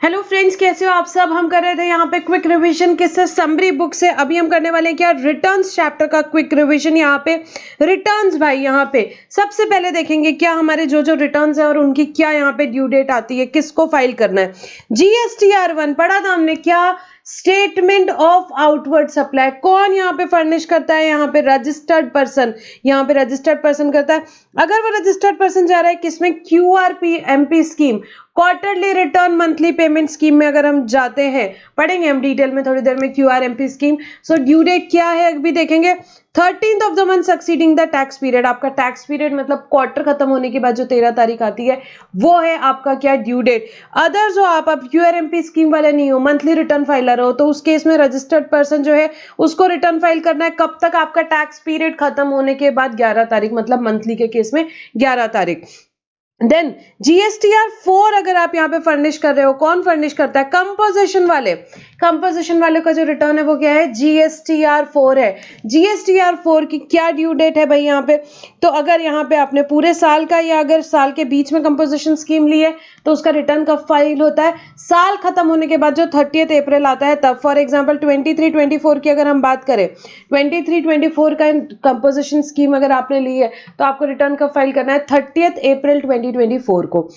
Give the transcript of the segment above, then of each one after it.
Hello friends, कैसे हो आप सब। हम कर रहे थे यहाँ पे क्विक रिवीजन किससे, समरी बुक से। अभी हम करने वाले हैं क्या, रिटर्न्स चैप्टर का क्विक रिवीजन। यहाँ पे रिटर्न्स भाई, यहाँ पे सबसे पहले देखेंगे क्या हमारे जो जो रिटर्न्स है और उनकी क्या यहाँ पे ड्यू डेट आती है, किसको फाइल करना है। GSTR 1 पढ़ा था हमने, क्या स्टेटमेंट ऑफ आउटवर्ड सप्लाई। कौन यहाँ पे फर्निश करता है, यहाँ पे रजिस्टर्ड पर्सन, यहाँ पे रजिस्टर्ड पर्सन करता है। अगर वो रजिस्टर्ड पर्सन जा रहा है किसमें, QRP-MP scheme, quarterly return monthly payment scheme में अगर हम जाते हैं, पढ़ेंगे हम डिटेल में थोड़ी देर में QRMP scheme. So due date क्या है अभी देखेंगे, 13th of the month succeeding the tax period. आपका टैक्स पीरियड मतलब क्वार्टर खत्म होने के बाद जो 13 तारीख आती है वो है आपका क्या, ड्यू डेट। अदर्स हो आप अब QRMP स्कीम वाले नहीं हो, मंथली रिटर्न फाइलर हो, तो उस केस में रजिस्टर्ड पर्सन जो है उसको रिटर्न फाइल करना है कब तक, आपका टैक्स पीरियड खत्म होने के बाद 11 तारीख, मतलब मंथली के केस में 11 तारीख। देन GSTR 4 अगर आप यहाँ पे फर्निश कर रहे हो, कौन फर्निश करता है, कंपोजिशन वाले। कंपोजिशन वाले का जो रिटर्न है वो क्या है, GSTR 4 है। GSTR 4 की क्या ड्यू डेट है भाई यहाँ पे, तो अगर यहाँ पे आपने पूरे साल का या अगर साल के बीच में कंपोजिशन स्कीम ली है तो उसका रिटर्न कब फाइल होता है, साल खत्म होने के बाद जो 30th अप्रैल आता है तब। फॉर एग्जांपल 23-24 की अगर हम बात करें, 23-24 का कंपोजिशन स्कीम अगर आपने ली है तो आपको रिटर्न कब फाइल करना है, 30th अप्रैल 2024 को।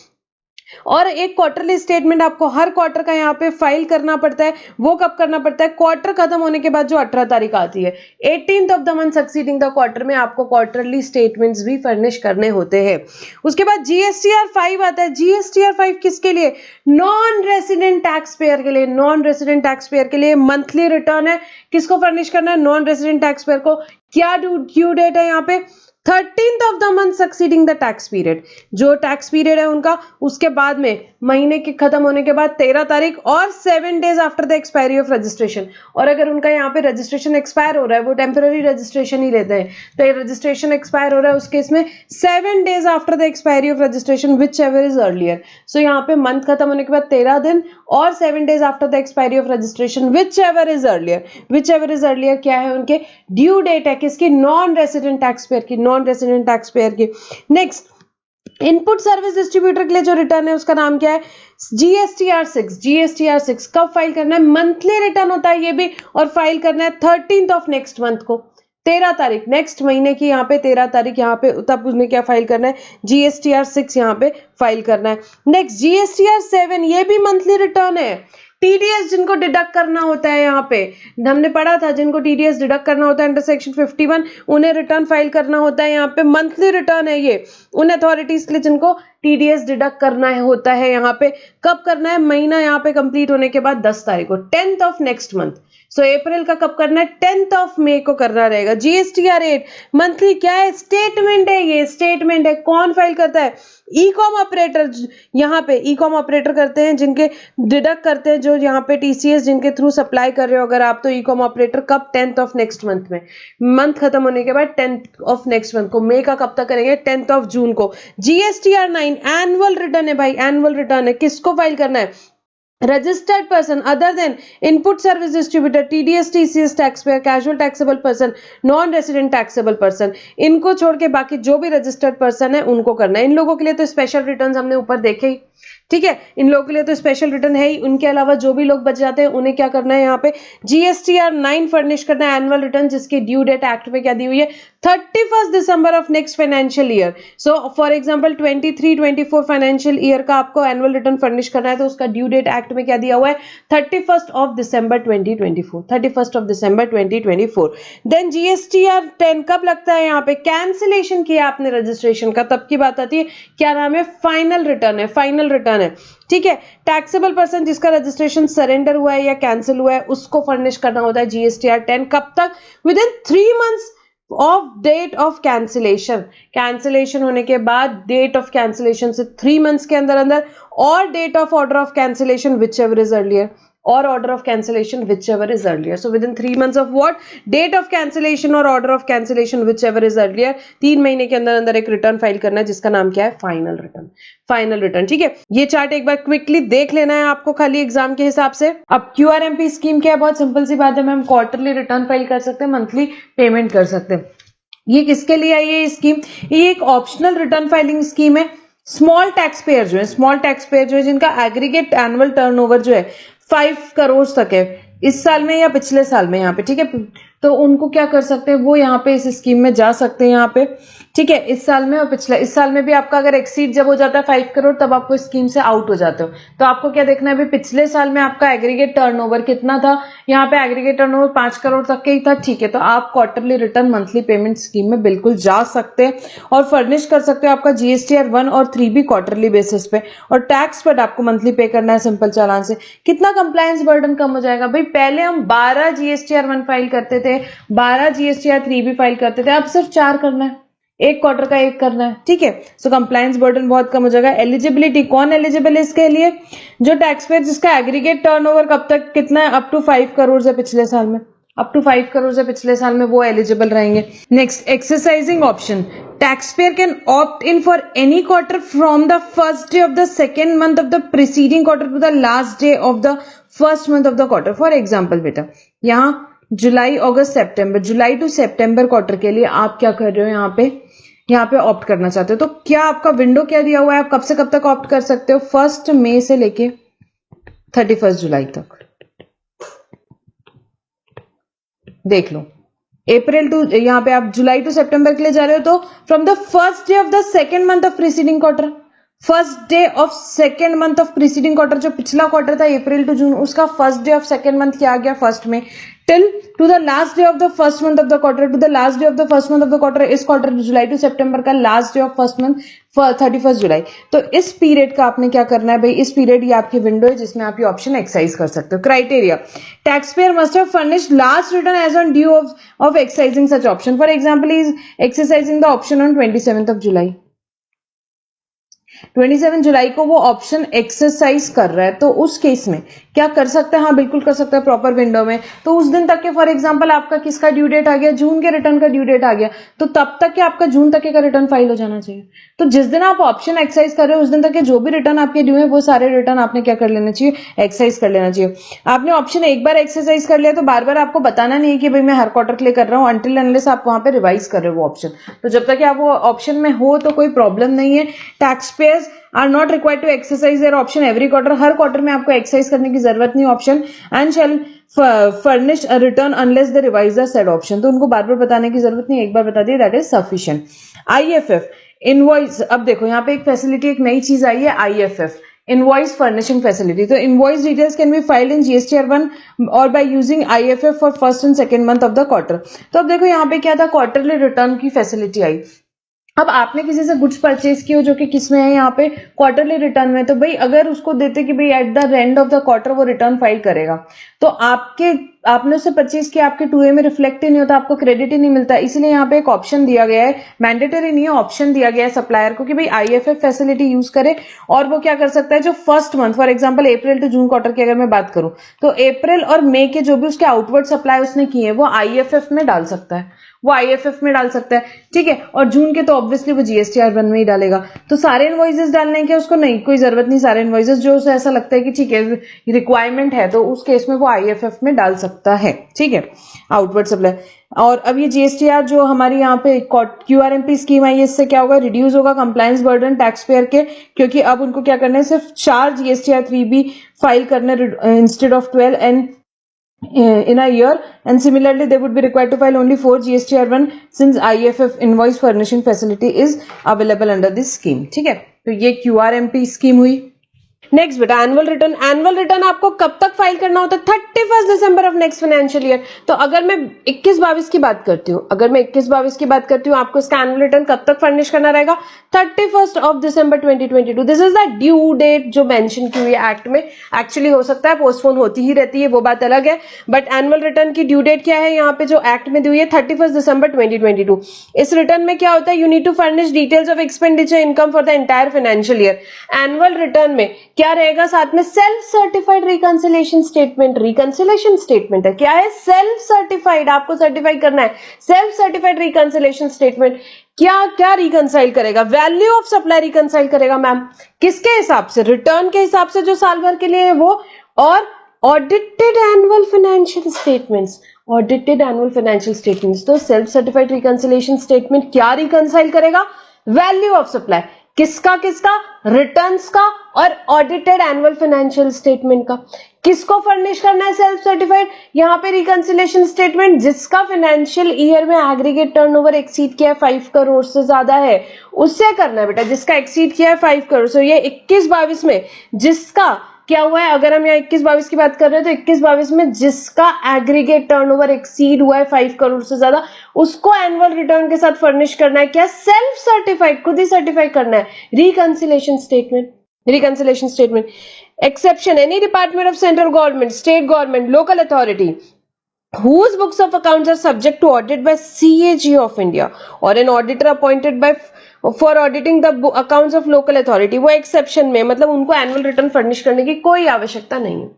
और एक क्वार्टरली स्टेटमेंट आपको हर क्वार्टर का यहाँ पे फाइल करना पड़ता है। वो कब करना पड़ता है, क्वार्टर खत्म होने के बाद जो 18 तारीख आती है, 18th of the month succeeding the quarter में आपको क्वार्टरली स्टेटमेंट्स भी फर्निश करने होते हैं। उसके बाद GSTR 5 आता है। GSTR 5 किसके लिए, नॉन रेसिडेंट टैक्स पेयर के लिए। नॉन रेसिडेंट टैक्स पेयर के लिए मंथली रिटर्न है, किसको फर्निश करना है, नॉन रेसिडेंट टैक्स पेयर को। क्या ड्यू डेट है यहाँ पे, 13th of the month succeeding the tax period. जो टैक्स पीरियड है उनका, उसके बाद में महीने के खत्म होने के बाद 13 तारीख और 7 days after the expiry of registration. और अगर उनका यहाँ पे रजिस्ट्रेशन एक्सपायर हो रहा है, वो टेम्पररी रजिस्ट्रेशन ही लेते हैं, तो ये रजिस्ट्रेशन एक्सपायर हो रहा है उस केस में 7 days after the expiry of registration whichever is earlier. So यहाँ पे मंथ खत्म होने के बाद 13 दिन और 7 days after the expiry of registration whichever is earlier. Which ever is earlier क्या है, उनके ड्यू डेट है किसकी, नॉन रेसिडेंट टैक्स पेयर की, नॉन रेसिडेंट टैक्स पेयर की। नेक्स्ट, इनपुट सर्विस डिस्ट्रीब्यूटर के लिए जो रिटर्न है उसका नाम क्या है, GSTR 6। GSTR 6 कब फाइल करना है, मंथली रिटर्न होता है ये भी, और फाइल करना है 13th ऑफ नेक्स्ट मंथ को, 13 तारीख नेक्स्ट महीने की, यहाँ पे 13 तारीख यहाँ पे, तब उसने क्या फाइल करना है, GSTR 6 यहाँ पे फाइल करना है। नेक्स्ट GSTR 7, ये भी मंथली रिटर्न है। TDS जिनको डिडक्ट करना होता है, यहाँ पे हमने पढ़ा था, जिनको TDS डिडक्ट करना होता है अंडर सेक्शन 51, उन्हें रिटर्न फाइल करना होता है। यहाँ पे मंथली रिटर्न है ये उन अथॉरिटीज के लिए जिनको TDS डिडक्ट करना है होता है। यहाँ पे कब करना है, महीना यहाँ पे कंप्लीट होने के बाद 10 तारीख को, 10th ऑफ नेक्स्ट मंथ। सो अप्रैल का कब करना है, 10th ऑफ मई को करना रहेगा। GSTR 8 मंथली क्या है, स्टेटमेंट है, ये स्टेटमेंट है। कौन फाइल करता है, ई-कॉम ऑपरेटर। यहाँ पे ई-कॉम ऑपरेटर करते हैं, जिनके डिडक्ट करते हैं, जो यहाँ पे TCS जिनके थ्रू सप्लाई कर रहे हो अगर आप, तो ई-कॉम ऑपरेटर कब, 10th ऑफ नेक्स्ट मंथ में, मंथ खत्म होने के बाद 10th ऑफ नेक्स्ट मंथ को। मई का कब तक करेंगे, 10th ऑफ जून को। GSTR 9 एनुअल रिटर्न है भाई, एनुअल रिटर्न है, किसको फाइल करना है, registered person other than input service distributor, TDS TCS tax payer, casual taxable person, non resident taxable person, इनको छोड़ के बाकी जो भी रजिस्टर्ड पर्सन है उनको करना है। इन लोगों के लिए तो स्पेशल रिटर्न्स हमने ऊपर देखे ही, ठीक है, इन लोगों के लिए तो स्पेशल रिटर्न है ही। उनके अलावा जो भी लोग बच जाते हैं उन्हें क्या करना है, यहाँ पे GSTR 9 फर्निश करना है एनुअल रिटर्न, जिसकी ड्यू डेट एक्ट में क्या दी हुई है, 31 December of next financial year. So for example 23-24 financial year का आपको एनुअल रिटर्न फर्निश करना है, तो उसका ड्यू डेट एक्ट में क्या दिया हुआ है, 31st of December 2024, 31st of December 2024। Then GSTR 10 कब लगता है, यहाँ पे कैंसिलेशन किया आपने रजिस्ट्रेशन का, तब की बात आती है, क्या नाम है, फाइनल रिटर्न है, फाइनल रिटर्न है, ठीक है। टैक्सेबल पर्सन जिसका रजिस्ट्रेशन सरेंडर हुआ है या कैंसिल हुआ है उसको फर्निश करना होता है GSTR 10 कब तक, with in 3 months of date of cancellation. Cancellation होने के बाद डेट ऑफ कैंसिलेशन से 3 मंथ्स के अंदर अंदर, और date of order of cancellation whichever is earlier, और order of cancellation whichever is earlier. So with in 3 months of what, date of cancellation और order of cancellation whichever is earlier. 3 महीने के अंदर अंदर एक return file करना है जिसका नाम क्या है, फाइनल रिटर्न। फाइनल रिटर्न, ठीक है। ये चार्ट एक बार क्विकली देख लेना है आपको खाली एग्जाम के हिसाब से। अब QRMP स्कीम क्या है, बहुत सिंपल सी बात है, हम क्वार्टरली रिटर्न फाइल कर सकते हैं, मंथली पेमेंट कर सकते हैं। ये किसके लिए आई है स्कीम, ये एक ऑप्शनल रिटर्न फाइलिंग स्कीम है। स्मॉल टैक्स पेयर जो है जिनका एग्रीगेट एनुअल टर्नओवर जो है 5 करोड़ तक है इस साल में या पिछले साल में यहाँ पे, ठीक है, तो उनको क्या कर सकते हैं, वो यहाँ पे इस स्कीम में जा सकते हैं यहाँ पे, ठीक है, इस साल में और पिछले इस साल में भी आपका अगर एक्सीड जब हो जाता है 5 करोड़ तब आपको स्कीम से आउट हो जाते हो। तो आपको क्या देखना है भाई, पिछले साल में आपका एग्रीगेट टर्नओवर कितना था, यहाँ पे एग्रीगेट टर्नओवर 5 करोड़ तक के ही था, ठीक है, तो आप quarterly return monthly payment scheme में बिल्कुल जा सकते हैं और फर्निश कर सकते हो आपका जीएसटीआर 1 और 3 भी क्वार्टरली बेसिस पे, और टैक्स पर आपको मंथली पे करना है सिंपल चालान से। कितना कंप्लायंस बर्डन कम हो जाएगा भाई, पहले हम 12 जीएसटीआर 1 फाइल करते थे, 12 जीएसटीआर 3 भी फाइल करते थे, अब सिर्फ 4 करना है, एक क्वार्टर का एक करना है, ठीक है, सो कंप्लायंस बर्डन बहुत कम हो जाएगा। एलिजिबिलिटी, कौन एलिजिबल है इसके लिए, जो टैक्स पेयर जिसका एग्रीगेट टर्नओवर कब तक कितना है, अप टू 5 करोड़ है पिछले साल में, अप टू 5 करोड़ से पिछले साल में वो एलिजिबल रहेंगे। Next, exercising option, taxpayer can opt in for any quarter from the first day of the second month of the preceding quarter to the last day of the first month of the quarter. For example बेटा, यहाँ जुलाई अगस्त सितंबर, जुलाई to September quarter के लिए आप क्या कर रहे हो, यहाँ पे ऑप्ट करना चाहते हो, तो क्या आपका विंडो क्या दिया हुआ है, आप कब से कब तक ऑप्ट कर सकते हो, 1 मई से लेके 31 जुलाई तक, देख लो। अप्रैल टू, यहाँ पे आप जुलाई टू सितंबर के लिए जा रहे हो, तो from the first day of the second month of preceding quarter, first day of second month of preceding quarter, जो पिछला क्वार्टर था अप्रैल टू जून, उसका first day of second month क्या आ गया, 1 मई, till to the last day of the first month of the quarter, to the last day of the first month of the quarter, इस quarter July to September का last day of first month 31 जुलाई। तो इस period का आपने क्या करना है भाई, इस पीरियड ये आपकी विंडो है जिसमें आप ये ऑप्शन एक्सरसाइज कर सकते हो। Criteria, tax payer must have furnished last return as on due of exercising such option, for example is exercising the option on 27 July, 27 जुलाई को वो ऑप्शन एक्सरसाइज कर रहा है, तो उस केस में क्या कर सकता है, हाँ बिल्कुल कर सकता है प्रॉपर विंडो में, तो उस दिन तक के, फॉर एग्जांपल आपका किसका ड्यू डेट आ गया, जून के रिटर्न का ड्यू डेट आ गया, तो तब तक के आपका जून तक का रिटर्न फाइल हो जाना चाहिए। तो जिस दिन आप ऑप्शन एक्सरसाइज कर रहे हो उस दिन तक के जो भी रिटर्न आपके ड्यू है वो सारे रिटर्न आपने क्या कर लेना चाहिए, एक्सरसाइज कर लेना चाहिए। आपने ऑप्शन एक बार एक्सरसाइज कर लिया तो बार बार आपको बताना नहीं है कि भाई मैं हर क्वार्टर के लिए कर रहा हूँ, अनटिल अनलेस आप वहां पे रिवाइज कर रहे हो वो ऑप्शन, तो जब तक आप वो ऑप्शन में हो तो कोई प्रॉब्लम नहीं है। Tax payers are not required to exercise their option every quarter, हर क्वार्टर में आपको एक्सरसाइज करने की जरूरत नहीं option, and shall furnish a return unless they revise the said option, तो उनको बार बार बताने की जरूरत नहीं, एक बार बता दिए that is sufficient. IFF, invoice, अब देखो यहाँ पे एक फैसिलिटी, एक नई चीज आई है आईएफएफ, इनवॉइस फर्निशिंग फैसिलिटी, तो invoice details can be filed in GSTR 1 और by using IFF for first and second month of the quarter. तो अब देखो यहाँ पे क्या था, क्वार्टरली रिटर्न की फैसिलिटी आई। अब आपने किसी से गुड्स परचेज की हो जो कि किसमें है, यहाँ पे क्वार्टरली रिटर्न में, तो भाई अगर उसको देते कि भाई at the end of the quarter वो रिटर्न फाइल करेगा, तो आपने उससे परचेज किया, आपके 2A में रिफ्लेक्ट ही नहीं होता, आपको क्रेडिट ही नहीं मिलता, इसलिए यहाँ पे एक ऑप्शन दिया गया है, मैंडेटरी नहीं है, ऑप्शन दिया गया है सप्लायर को कि भाई आईएफएफ फैसिलिटी यूज करे, और वो क्या कर सकता है, जो first month, for example April to June quarter की अगर मैं बात करूं, तो अप्रैल और मई के जो भी उसके आउटवर्ड सप्लाई उसने किए हैं वो आईएफएफ में डाल सकता है, वो आईएफएफ में डाल सकता है, ठीक है, और जून के तो ऑब्वियसली वो जीएसटीआर 1 में ही डालेगा। तो सारे इनवॉइसेस डालने की उसको नहीं, कोई जरूरत नहीं, सारे इनवॉइसेस जो उसे ऐसा लगता है कि ठीक है रिक्वायरमेंट है तो उस केस में वो आईएफएफ में डाल सकता है, ठीक है, आउटवर्ड सप्लाई। और अब ये जीएसटीआर जो हमारी यहाँ पे क्यूआरएमपी स्कीम आई है, इससे क्या होगा, रिड्यूस होगा कंप्लायंस बर्डन टैक्स पेयर के, क्योंकि अब उनको क्या करना है, सिर्फ 4 जीएसटीआर 3B फाइल करने instead of 12 and in a year, and similarly they would be required to file only 4 GSTR 1 since IFF invoice furnishing facility is available under this scheme, ठीक है, तो ये QRMP स्कीम हुई। Next बेटा annual return आपको कब तक file करना होता है, 31 December of next financial year. तो अगर मैं 21-22 की बात करती हूँ, आपको इसका एनुअल रिटर्न कब तक फर्निश करना रहेगा, 31 of December 2022। This is the due date जो मेंशन की हुई है एक्ट में, एक्चुअली हो सकता है पोस्टपोन होती ही रहती है, वो बात अलग है, बट एनुअल रिटर्न की ड्यू डेट क्या है यहाँ पे जो एक्ट में दी हुई है, 31 दिसंबर 2022। इस रिटर्न में क्या होता है, you need to furnish details of expenditure income for the entire financial year. Annual return में क्या रहेगा, साथ में सेल्फ सर्टिफाइड रिकंसिलेशन स्टेटमेंट है, क्या है, सेल्फ सर्टिफाइड, आपको सर्टिफाई करना है, सेल्फ सर्टिफाइड रिकंसिलेशन स्टेटमेंट क्या रिकंसाइल करेगा, वैल्यू ऑफ सप्लाई रिकंसाइल करेगा मैम, किसके हिसाब से, रिटर्न के हिसाब से जो साल भर के लिए है वो, और ऑडिटेड एनुअल फाइनेंशियल स्टेटमेंट्स, तो सेल्फ सर्टिफाइड रिकंसिलेशन स्टेटमेंट क्या रिकंसाइल करेगा, वैल्यू ऑफ सप्लाई, किसका किसका? रिटर्न्स का और ऑडिटेड एनुअल फाइनेंशियल स्टेटमेंट का। किसको फर्निश करना है सेल्फ सर्टिफाइड? यहाँ पे रिकंसिलिएशन स्टेटमेंट जिसका फाइनेंशियल ईयर में एग्रीगेट टर्नओवर एक्सीड किया है 5 करोड़ से ज्यादा है, उससे करना है बेटा, जिसका एक्सीड किया है 5 करोड़। सो ये 21-22 में जिसका क्या हुआ है, अगर हम यहाँ 21-22 की बात कर रहे हैं तो 21-22 में जिसका एग्रीगेट टर्नओवर एक्सीड हुआ है 5 करोड़ से ज्यादा, उसको एनुअल रिटर्न के साथ फर्निश करना है क्या? सेल्फ सर्टिफाइड, खुद ही सर्टिफाई करना है reconciliation statement. Reconciliation statement exception, any department of central government, state government, local authority whose books of accounts are subject to audit by CAG of India or an auditor appointed by for auditing the accounts of local authority, वो exception में, मतलब उनको annual return furnish करने की कोई आवश्यकता नहीं है,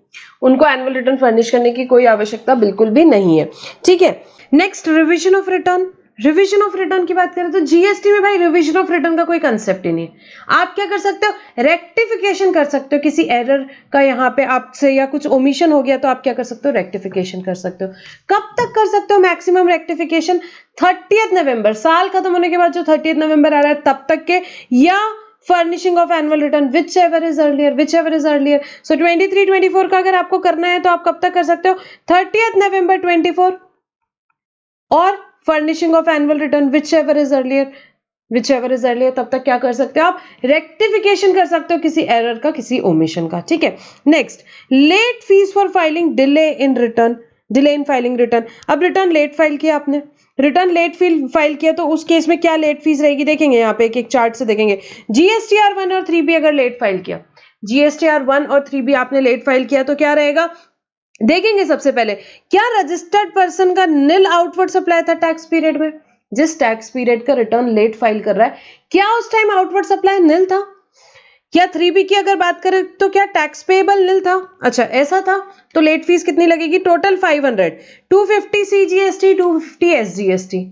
उनको एनुअल रिटर्न फर्निश करने की कोई आवश्यकता बिल्कुल भी नहीं है। ठीक है, next revision of return. Revision of return की बात करें तो जीएसटी में भाई रिवीजन ऑफ रिटर्न का कोई कंसेप्ट ही नहीं है। आप क्या कर सकते हो? रेक्टिफिकेशन कर सकते हो किसी एरर का, यहाँ पे आपसे या कुछ ओमिशन हो गया तो आप क्या कर सकते हो? रेक्टिफिकेशन कर सकते हो। कब तक कर सकते हो मैक्सिमम रेक्टिफिकेशन? 30 नवंबर, साल खत्म होने के बाद जो 30 नवंबर आ रहा है तब तक के, या furnishing of annual return whichever is earlier। सो 23-24 का अगर आपको करना है तो आप कब तक कर सकते हो? 30 नवंबर 24, और furnishing of annual return whichever is earlier तब तक क्या कर सकते हो आप? रेक्टिफिकेशन कर सकते हो किसी एरर का, किसी ओमिशन का। ठीक है, next late fees for filing, delay in filing return. अब रिटर्न लेट फाइल किया आपने, रिटर्न लेट फाइल किया तो उस केस में क्या लेट फीस रहेगी, देखेंगे यहाँ पे एक एक चार्ट से देखेंगे। जीएसटीआर 1 और 3 भी अगर लेट फाइल किया, जीएसटीआर 1 और 3 भी आपने लेट फाइल किया तो क्या रहेगा, देखेंगे सबसे पहले क्या रजिस्टर्ड पर्सन का नील आउटवर्ड सप्लाई था टैक्स पीरियड में। जिस टैक्स पीरियड का रिटर्न लेट फाइल कर रहा है, क्या उस टाइम आउटवर्ड सप्लाई नील था? क्या 3B की अगर बात करें तो क्या टैक्स पेएबल नील था? अच्छा ऐसा था, तो लेट फीस कितनी लगेगी? Total 500, 250 CGST, 250 SGST,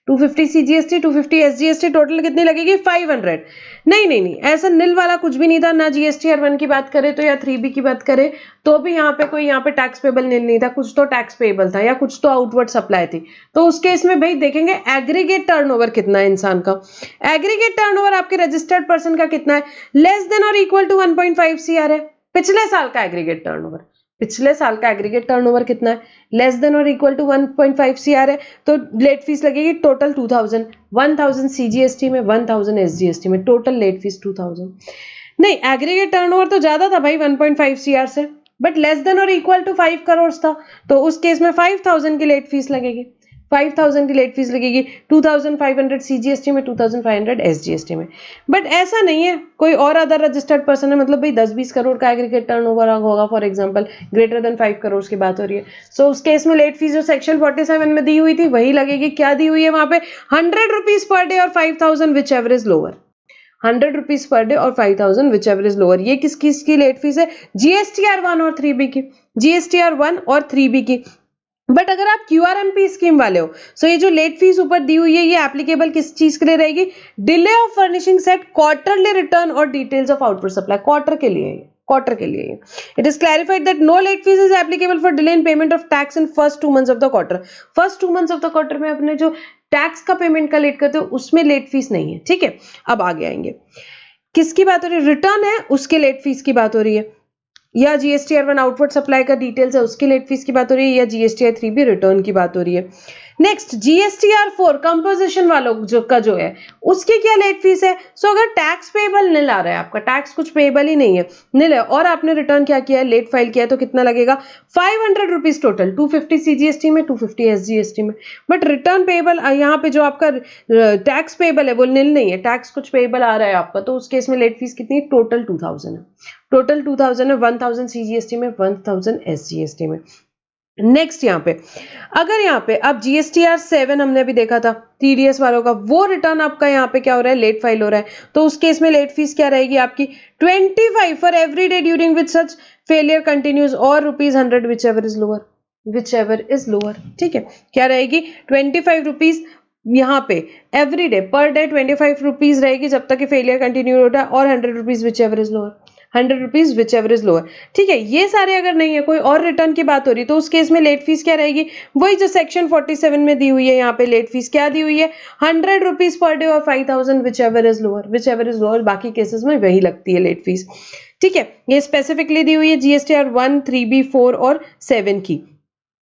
250 CGST, 250 SGST, total कितनी लगेगी? 500। नहीं, ऐसा नील वाला कुछ भी नहीं था ना। जीएसटीआर 1 की बात करें तो या 3B की बात करें तो भी यहाँ पे कोई टैक्स पेबल नील नहीं था, कुछ तो टैक्स पेबल था या कुछ तो आउटवर्ड सप्लाई थी। तो उस केस में भाई देखेंगे एग्रीगेट टर्नओवर कितना है इंसान का। एग्रीगेट टर्नओवर आपके रजिस्टर्ड पर्सन का कितना है? लेस देन और इक्वल टू 1.5 CR है। पिछले साल का एग्रीगेट टर्नओवर, पिछले साल का एग्रीगेट टर्नओवर कितना है? लेस देन और इक्वल टू 1.5 CR है, तो लेट फीस लगेगी टोटल 2000, 1000 CGST में, 1000 SGST में, टोटल लेट फीस 2000। नहीं, एग्रीगेट टर्नओवर तो ज्यादा था भाई 1.5 CR से, बट लेस देन और इक्वल टू 5 करोड़ था, तो उस केस में 5000 की लेट फीस लगेगी, 5000 की लेट फीस लगेगी, 2500 CGST में, 2500 SGST में। बट ऐसा नहीं है, कोई और अदर रजिस्टर्ड पर्सन है, मतलब भाई 10-20 करोड़ का एग्रीगेट टर्नओवर होगा for example, greater than 5 crore की बात हो रही है। सो उस केस में लेट फीस जो सेक्शन 47 में दी हुई थी वही लगेगी। क्या दी हुई है वहां पे? 100 रुपीज पर डे और 5000 which ever is lower, 100 rupees per day और 5000 विच एवर इज लोअर। ये किस किस की लेट फीस है? जीएसटीआर 1 और 3B की, जीएसटीआर 1 और 3B की। बट अगर आप QRMP स्कीम वाले हो, सो ये जो लेट फीस ऊपर दी हुई है ये एप्लीकेबल किस चीज के लिए रहेगी? Delay of furnishing set quarterly return और details of output supply, quarter के लिए, क्वार्टर के लिए। It is clarified that no late fee is applicable for delay in payment of tax in first 2 months of the quarter. First 2 months of the quarter में अपने जो tax का payment का late करते हो उसमें लेट फीस नहीं है। ठीक है, अब आगे आएंगे, किसकी बात हो रही है? रिटर्न है उसके लेट फीस की बात हो रही है, या जीएसटीआर 1 आउटवर्ड सप्लाई का डिटेल्स है उसकी लेट फीस की बात हो रही है, या जीएसटीआर 3B रिटर्न की बात हो रही है। नेक्स्ट जीएसटीआर 4 कंपोजिशन वालों जो है उसकी क्या लेट फीस है? सो अगर टैक्स पेएबल नील आ रहा है, आपका टैक्स कुछ पेएबल ही नहीं है, नील है, और आपने रिटर्न क्या किया है? लेट फाइल किया है, तो कितना लगेगा? 500 रुपीज टोटल, 250 CGST में, 250 SGST में। बट रिटर्न पेएबल यहाँ पे जो आपका टैक्स पेएबल है वो नील नहीं है, टैक्स कुछ पेएबल आ रहा है आपका, तो उस केस में लेट फीस कितनी है? टोटल 2000 है, टोटल 2000 है, 1000 CGST में, 1000 SGST में। नेक्स्ट यहाँ पे अगर यहाँ पे अब जीएसटीआर 7 हमने अभी देखा था TDS वालों का, वो रिटर्न आपका यहाँ पे क्या हो रहा है? लेट फाइल हो रहा है, तो उस केस में लेट फीस क्या रहेगी आपकी? 25 for every day during which such failure continues और ₹100 विच एवर इज लोअर। ठीक है, क्या रहेगी? 25 रुपीज यहाँ पे every day per day 25 rupees रहेगी जब तक कि फेलियर कंटिन्यू होता है, और 100 rupees which ever is lower, 100 rupees which ever is lower. ठीक है, ये सारे अगर नहीं है, कोई और रिटर्न की बात हो रही तो उस केस में लेट फीस क्या रहेगी, वही जो सेक्शन 47 में दी हुई है। यहाँ पे लेट फीस क्या दी हुई है, 100 रुपीज पर डे और 5000 which ever is lower, whichever is lower, बाकी केसेस में वही लगती है लेट फीस। ठीक है, ये स्पेसिफिकली दी हुई है जीएसटीआर 1, 3B, 4 और 7 की।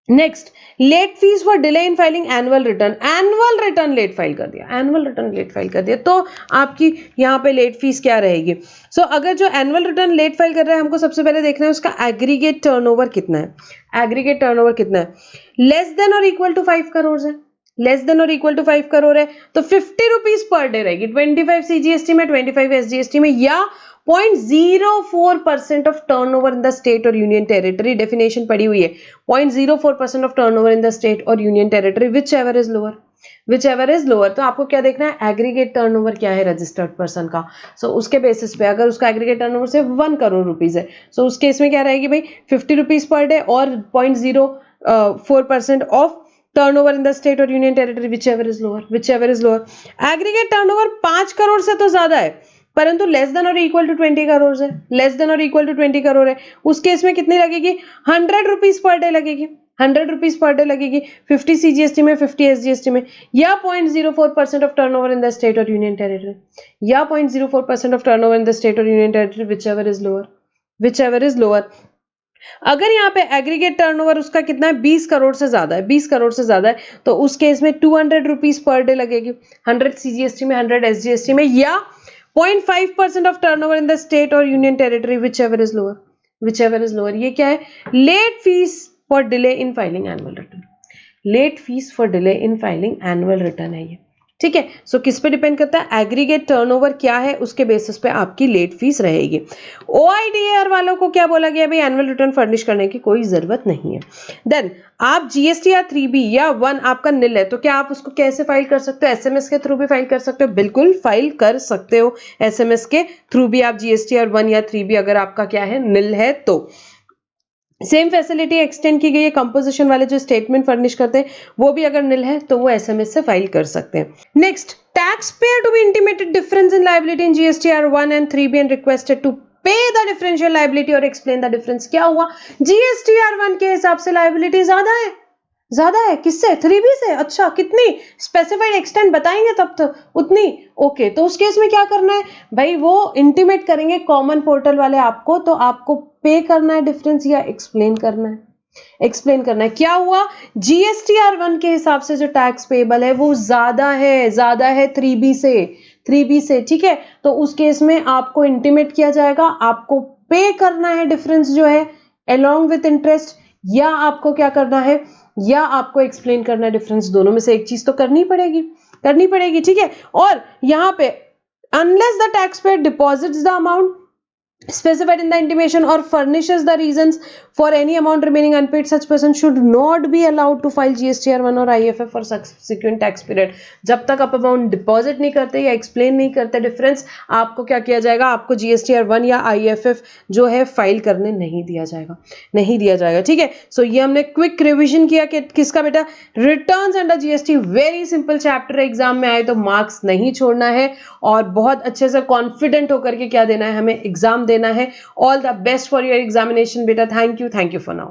Next, late fees for delay in filing annual return. Annual return late file कर दिया, एनुअल रिटर्न लेट फाइल कर दिया तो आपकी यहाँ पे लेट फीस क्या रहेगी। सो अगर जो एनुअल रिटर्न लेट फाइल कर रहा है, हमको सबसे पहले देखना है उसका एग्रीगेट टर्नओवर कितना है। एग्रीगेट टर्नओवर कितना है, लेस देन और इक्वल टू 5 करोड़ है, लेस देन और इक्वल टू 5 करोड़ है तो 50 रुपीज पर डे रहेगी, 25 सीजीएसटी में, 25 एसजीएसटी में, या 0.04% of turnover in the state और यूनियन टेरिटरी। डेफिनेशन पड़ी हुई है, 0.04% of turnover in the state और union territory whichever is lower, whichever is lower. तो आपको क्या देखना है, एग्रीगेट टर्नओवर क्या है रजिस्टर्ड पर्सन का। सो उसके बेसिस पे अगर उसका एग्रीगेट टर्नओवर सिर्फ 1 करोड़ रुपीज है, सो उस केस में क्या रहेगी भाई, 50 रुपीज पर डे और 0.04% of turnover in the state और union territory whichever is lower, whichever is lower. Aggregate turnover 5 crore से तो ज्यादा है, परंतु लेस देन और इक्वल टू 20 करोड़ है, लेस देन और इक्वल टू 20 करोड़ है, उस केस में कितनी लगेगी, 100 रुपीज पर डे लगेगी, 100 रुपीज पर डे लगेगी, 50 सीजीएसटी में, 50 एसजीएसटी में, या 0.04% of turnover in the state और यूनियन टेरिटरी, या 0.04% of turnover in the state और union territory whichever is lower, whichever is lower. अगर यहाँ पे एग्रीगेट टर्नओवर उसका कितना है, 20 करोड़ से ज्यादा है, 20 करोड़ से ज्यादा है, तो उस केस में 200 रुपीज पर डे लगेगी, 100 सीजीएसटी में, 100 एसजीएसटी में, या 0.5% of turnover in the state और union territory whichever is lower, whichever is lower. ये क्या है, late fees for delay in filing annual return, late fees for delay in filing annual return है ये। ठीक है, सो किस पे डिपेंड करता है, एग्रीगेट टर्नओवर क्या है उसके बेसिस पे आपकी लेट फीस रहेगी। ओआईडीआर वालों को क्या बोला गया भाई, एनुअल रिटर्न फर्निश करने की कोई जरूरत नहीं है। देन आप जीएसटीआर 3B या 1 आपका निल है, तो क्या आप उसको कैसे फाइल कर सकते हो, एसएमएस के थ्रू भी फाइल कर सकते हो, बिल्कुल फाइल कर सकते हो एसएमएस के थ्रू भी आप जीएसटीआर 1 या 3B अगर आपका क्या है, निल है तो। सेम फैसिलिटी एक्सटेंड की गई है, कंपोजिशन वाले जो स्टेटमेंट फर्निश करते हैं वो भी अगर निल है तो वो एसएमएस से फाइल कर सकते हैं। Next, tax payer to be intimated difference in liability in GSTR 1 and 3B and requested to pay the differential liability और एक्सप्लेन द डिफरेंस। क्या हुआ, जीएसटीआर 1 के हिसाब से लायबिलिटी ज्यादा है, ज्यादा है किससे, 3B से। अच्छा, कितनी, स्पेसिफाइड एक्सटेंट बताएंगे तब तो उतनी। ओके, तो उस केस में क्या करना है भाई, वो इंटीमेट करेंगे कॉमन पोर्टल वाले आपको, तो आपको पे करना है डिफरेंस या एक्सप्लेन करना है, एक्सप्लेन करना है। क्या हुआ, जीएसटीआर 1 के हिसाब से जो टैक्स पेबल है वो ज्यादा है, ज्यादा है 3B से, 3B से। ठीक है, तो उस केस में आपको इंटीमेट किया जाएगा, आपको पे करना है डिफरेंस जो है अलोंग विथ इंटरेस्ट, या आपको क्या करना है, या आपको एक्सप्लेन करना है डिफरेंस। दोनों में से एक चीज तो करनी पड़ेगी, करनी पड़ेगी। ठीक है, और यहां पे unless the tax payer deposits the amount specified in the intimation or furnishes the reasons for any amount remaining unpaid, such person should not be allowed to file GSTR 1 or IFF for subsequent tax period। जब तक आप amount deposit नहीं करते या explain नहीं करते difference, आपको क्या किया जाएगा, आपको GSTR 1 या IFF जो है फाइल करने नहीं दिया जाएगा, नहीं दिया जाएगा। ठीक है, सो ये हमने क्विक रिविजन किया कि किसका बेटा, returns under GST. Very simple chapter, exam में आए तो मार्क्स नहीं छोड़ना है और बहुत अच्छे से कॉन्फिडेंट होकर के क्या देना है, हमें एग्जाम देना है। All the best for your examination बेटा, थैंक यू फॉर नाउ।